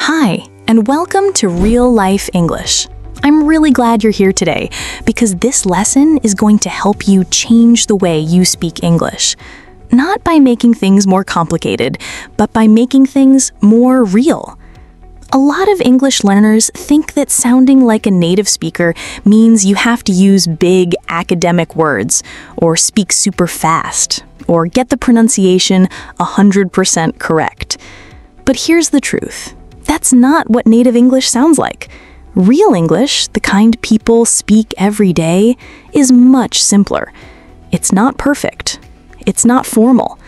Hi, and welcome to Real Life English. I'm really glad you're here today because this lesson is going to help you change the way you speak English. Not by making things more complicated, but by making things more real. A lot of English learners think that sounding like a native speaker means you have to use big academic words, or speak super fast, or get the pronunciation 100% correct. But here's the truth. That's not what native English sounds like. Real English, the kind people speak every day, is much simpler. It's not perfect. It's not formal.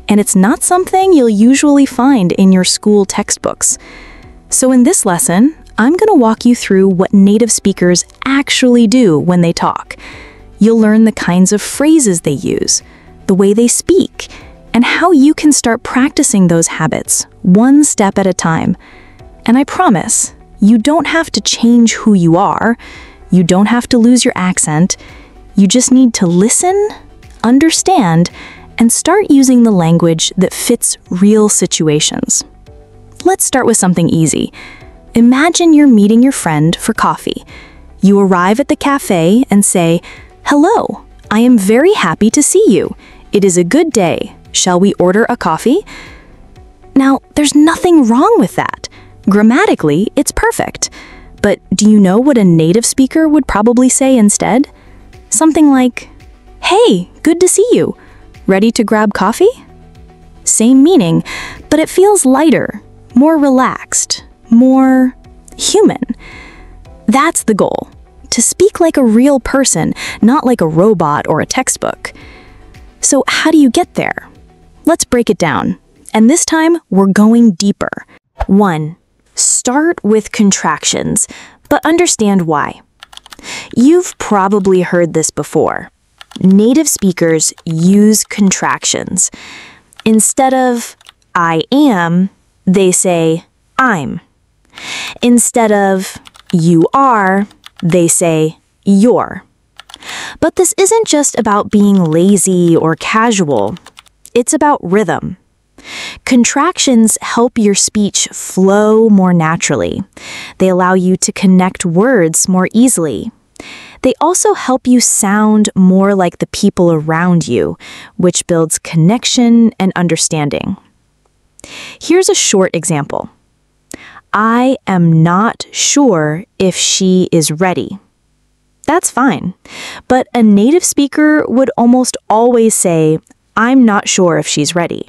And it's not something you'll usually find in your school textbooks. So in this lesson, I'm going to walk you through what native speakers actually do when they talk. You'll learn the kinds of phrases they use, the way they speak, and how you can start practicing those habits one step at a time. And I promise, you don't have to change who you are. You don't have to lose your accent. You just need to listen, understand, and start using the language that fits real situations. Let's start with something easy. Imagine you're meeting your friend for coffee. You arrive at the cafe and say, "Hello, I am very happy to see you. It is a good day. Shall we order a coffee?" Now, there's nothing wrong with that. Grammatically, it's perfect. But do you know what a native speaker would probably say instead? Something like, "Hey, good to see you. Ready to grab coffee?" Same meaning, but it feels lighter, more relaxed, more human. That's the goal, to speak like a real person, not like a robot or a textbook. So how do you get there? Let's break it down. And this time, we're going deeper. 1. Start with contractions, but understand why. You've probably heard this before. Native speakers use contractions. Instead of "I am," they say "I'm." Instead of "you are," they say "you're." But this isn't just about being lazy or casual. It's about rhythm. Contractions help your speech flow more naturally. They allow you to connect words more easily. They also help you sound more like the people around you, which builds connection and understanding. Here's a short example. "I am not sure if she is ready." That's fine, but a native speaker would almost always say, "I'm not sure if she's ready."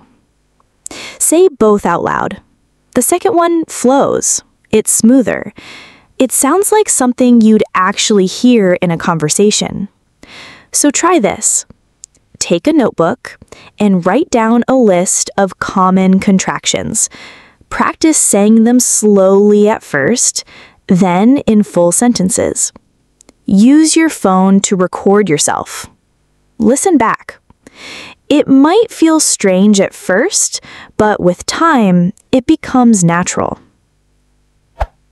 Say both out loud. The second one flows. It's smoother. It sounds like something you'd actually hear in a conversation. So try this. Take a notebook and write down a list of common contractions. Practice saying them slowly at first, then in full sentences. Use your phone to record yourself. Listen back. It might feel strange at first, but with time, it becomes natural.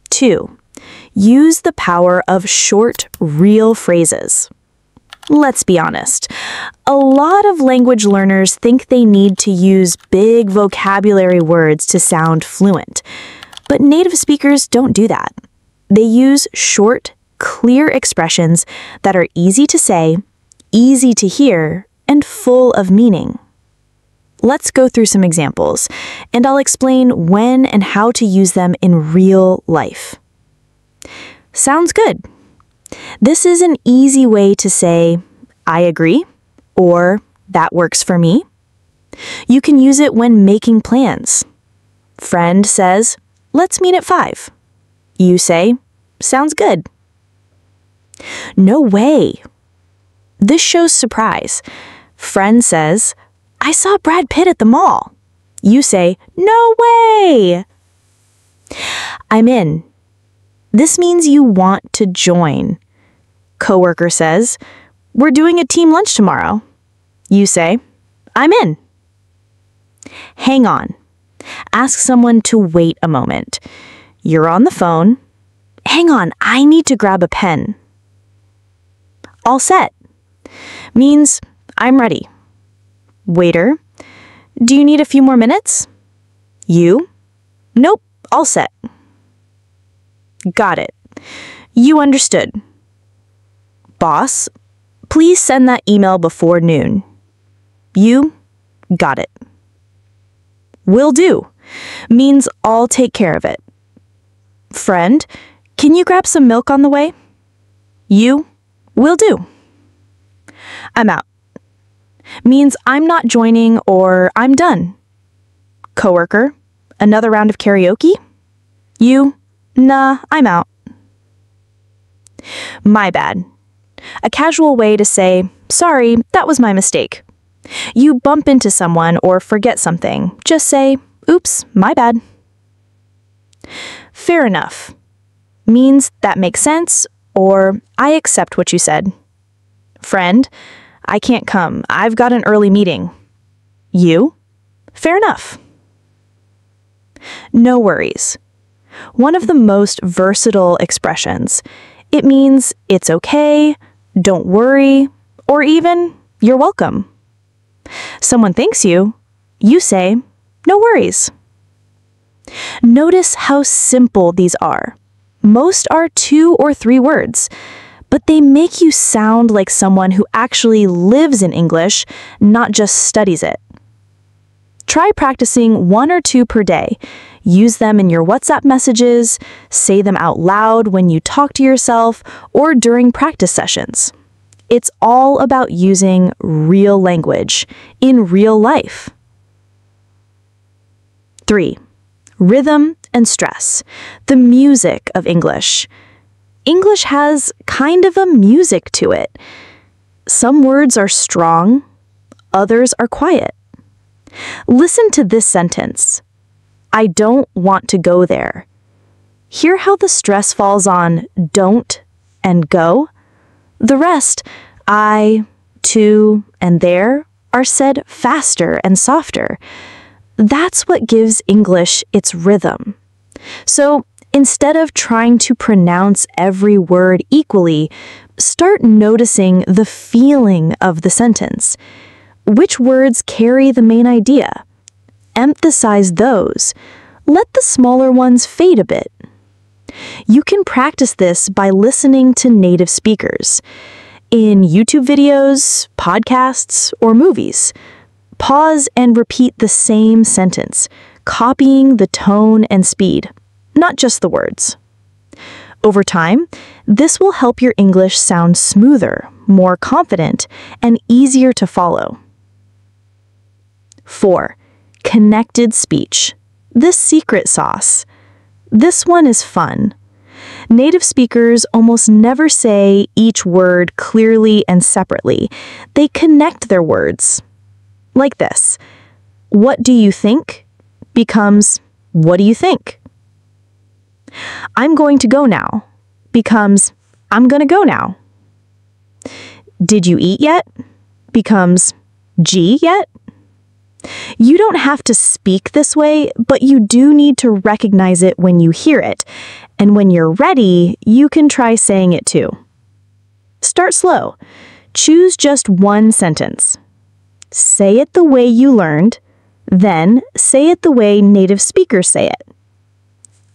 2. Use the power of short, real phrases. Let's be honest. A lot of language learners think they need to use big vocabulary words to sound fluent. But native speakers don't do that. They use short, clear expressions that are easy to say, easy to hear, and full of meaning. Let's go through some examples, and I'll explain when and how to use them in real life. Sounds good. This is an easy way to say, "I agree," or "that works for me." You can use it when making plans. Friend says, "Let's meet at 5." You say, "Sounds good." "No way." This shows surprise. Friend says, "I saw Brad Pitt at the mall." You say, "No way." "I'm in." This means you want to join. Coworker says, "We're doing a team lunch tomorrow." You say, "I'm in." Hang on. Ask someone to wait a moment. You're on the phone. "Hang on, I need to grab a pen." All set. Means I'm ready. Waiter, "Do you need a few more minutes?" You, "Nope, all set." Got it. You understood. Boss, please send that email before noon. You got it. Will do means I'll take care of it. Friend, can you grab some milk on the way? You will do. I'm out means I'm not joining or I'm done. Coworker, another round of karaoke? You, nah, I'm out. My bad. A casual way to say, sorry, that was my mistake. You bump into someone or forget something, just say, oops, my bad. Fair enough means that makes sense or I accept what you said. Friend, I can't come. I've got an early meeting. You? Fair enough. No worries. One of the most versatile expressions. It means it's okay, don't worry, or even you're welcome. Someone thanks you, you say, no worries. Notice how simple these are. Most are 2 or 3 words, but they make you sound like someone who actually lives in English, not just studies it. Try practicing 1 or 2 per day. Use them in your WhatsApp messages, say them out loud when you talk to yourself, or during practice sessions. It's all about using real language in real life. 3. Rhythm and stress. The music of English. English has kind of a music to it. Some words are strong, others are quiet. Listen to this sentence. I don't want to go there. Hear how the stress falls on don't and go? The rest, I, to, and there, are said faster and softer. That's what gives English its rhythm. So instead of trying to pronounce every word equally, start noticing the feeling of the sentence. Which words carry the main idea? Emphasize those. Let the smaller ones fade a bit. You can practice this by listening to native speakers. In YouTube videos, podcasts, or movies, pause and repeat the same sentence, copying the tone and speed, not just the words. Over time, this will help your English sound smoother, more confident, and easier to follow. 4. Connected speech. The secret sauce. This one is fun. Native speakers almost never say each word clearly and separately. They connect their words. Like this. What do you think? Becomes, what do you think? I'm going to go now becomes, I'm going to go now. Did you eat yet? Becomes, gee yet? You don't have to speak this way, but you do need to recognize it when you hear it. And when you're ready, you can try saying it too. Start slow. Choose just one sentence. Say it the way you learned, then say it the way native speakers say it.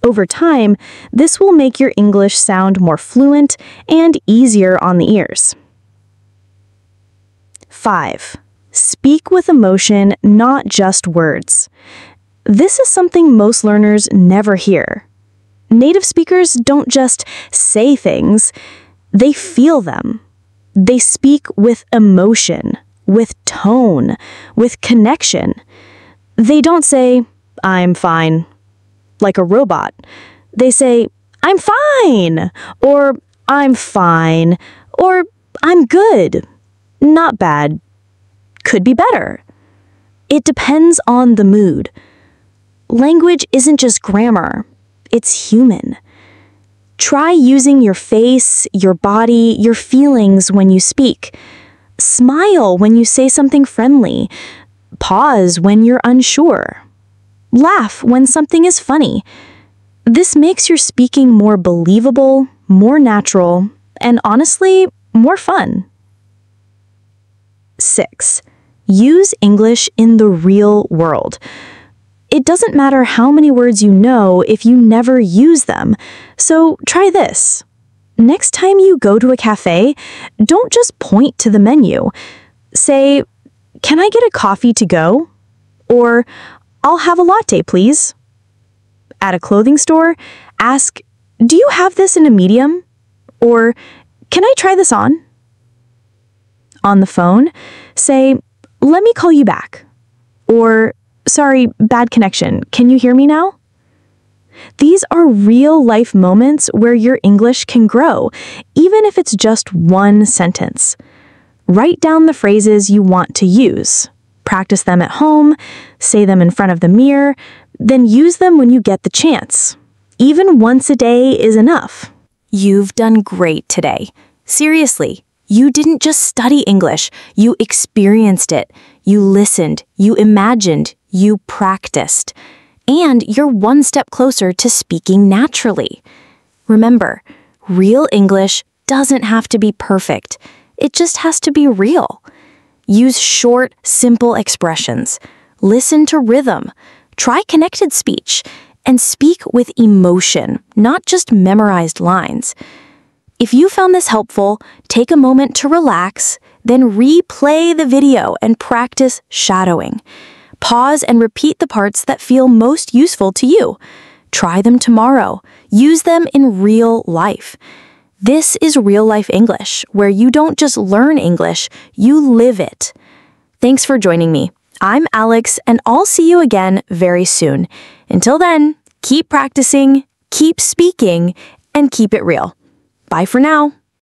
Over time, this will make your English sound more fluent and easier on the ears. 5. Speak with emotion, not just words. This is something most learners never hear. Native speakers don't just say things, they feel them. They speak with emotion, with tone, with connection. They don't say, I'm fine, like a robot. They say, I'm fine, or I'm fine, or I'm good, not bad, could be better. It depends on the mood. Language isn't just grammar, it's human. Try using your face, your body, your feelings when you speak. Smile when you say something friendly. Pause when you're unsure. Laugh when something is funny. This makes your speaking more believable, more natural, and honestly, more fun. 6. Use English in the real world. it doesn't matter how many words you know if you never use them. So try this. Next time you go to a cafe, don't just point to the menu. Say, "Can I get a coffee to go?" Or, "I'll have a latte, please." At a clothing store, ask, "Do you have this in a medium?" Or, "Can I try this on?" On the phone, say, "Let me call you back." Or, "Sorry, bad connection. Can you hear me now?" These are real-life moments where your English can grow, even if it's just one sentence. Write down the phrases you want to use. Practice them at home, say them in front of the mirror, then use them when you get the chance. Even once a day is enough. You've done great today. Seriously, you didn't just study English, you experienced it. You listened, you imagined, you practiced. And you're one step closer to speaking naturally. Remember, real English doesn't have to be perfect. It just has to be real. Use short, simple expressions. Listen to rhythm. Try connected speech. And speak with emotion, not just memorized lines. If you found this helpful, take a moment to relax, then replay the video and practice shadowing. Pause and repeat the parts that feel most useful to you. Try them tomorrow. Use them in real life. This is Real Life English, where you don't just learn English, you live it. Thanks for joining me. I'm Alex, and I'll see you again very soon. Until then, keep practicing, keep speaking, and keep it real. Bye for now.